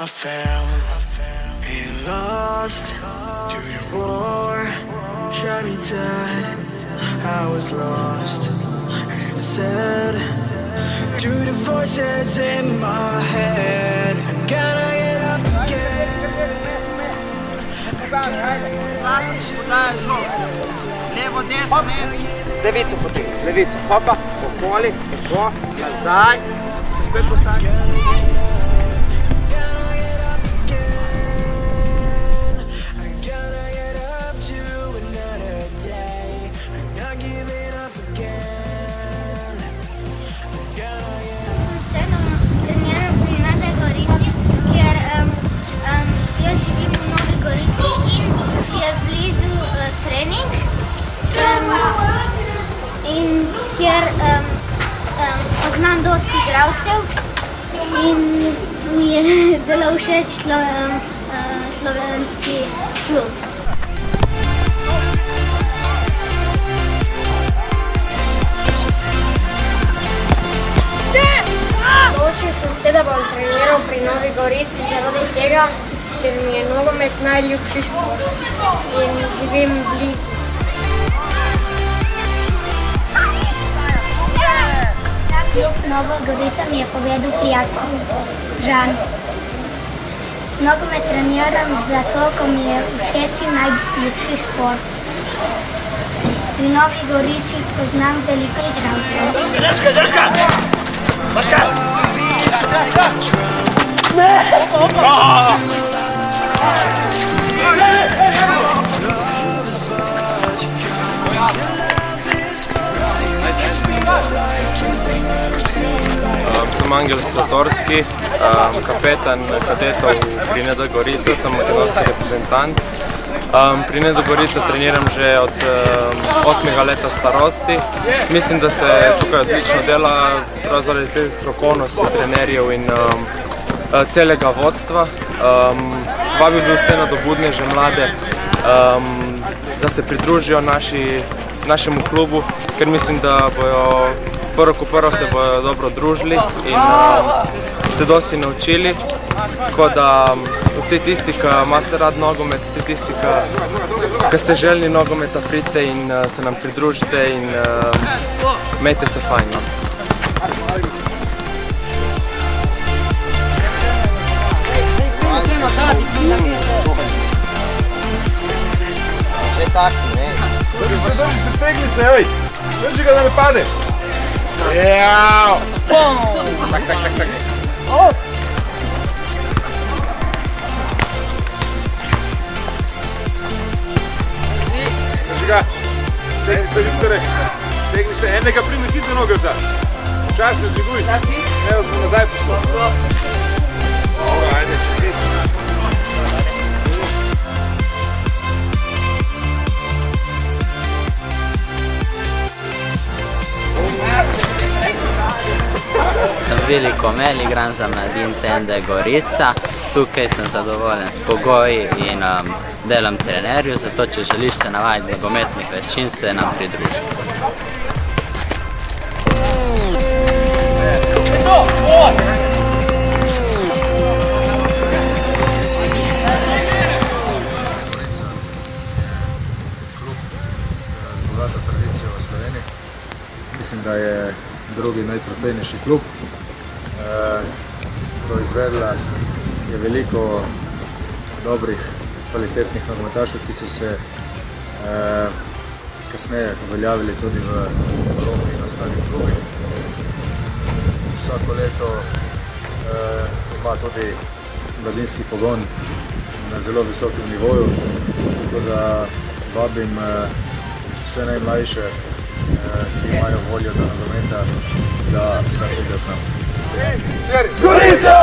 I fell and lost to the war, shot me dead. I was lost and I said to the voices in my head, I gotta get up again. Levo, desno, ne? Levico poti, levico, hopa, okoli, tako, nazaj, se spet postavi. In kjer poznam dosti igralcev in mi je zelo všeč slovenski klub. Odločil sem se, da bom treniral pri Novi Gorici zaradi tega, ker mi je nogomet najljubši šport in živim blizu. Nova Gorica mi je povedal prijatelj Žan. Nogomet treniram zato, ko mi je všeč in najljubši šport. Pri Novi Gorici poznam veliko igralcev. Žaška! Maška! Ne! Sem Angel Stratorski, kapetan kadetov pri ND Gorica, sem makedonski reprezentant. Pri ND Gorica treniram že od 8. leta starosti. Mislim, da se tukaj odlično dela, prav zaradi te strokovnosti trenerjev in celega vodstva. Vabil bi vse nadobudneže mlade, da se pridružijo našemu klubu, ker mislim, da bojo prvo ko prvo se bojo dobro družili in se dosti naučili. Tako da vsi tisti, ki imate rad nogomet, vsi tisti, ki ste željni nogometa, pridite in se nam pridružite in imejte se fajn. Sve tako, ne? Drži se stegnice, oj! Drži ga da ne pade! Jao! Tak. Drži ga! Stegni se, Viktore! Stegni se, enega primi ti za noge vzad! Počasno dviguj! Evo smo nazaj poslali! Ajde, čekaj! Sem Vili Komel, igram za mladince ND Gorica. Tukaj sem zadovoljen s pogoji in delom trenerju, zato če želiš se navajati nogometnih veščin, se nam pridruži. Klub z bogato tradicijo v Sloveniji. Mislim, da je drugi najtrofejnejši klub. Proizvedla je veliko dobrih, kvalitetnih nogometašev, ki so se kasneje uveljavili tudi v Evropi in ostalih klubih. Vsako leto ima tudi mladinski pogon na zelo visokem nivoju, tako da vabim vse najmlajše, ki imajo voljo do nogometa, da pridejo k nam. Gorica!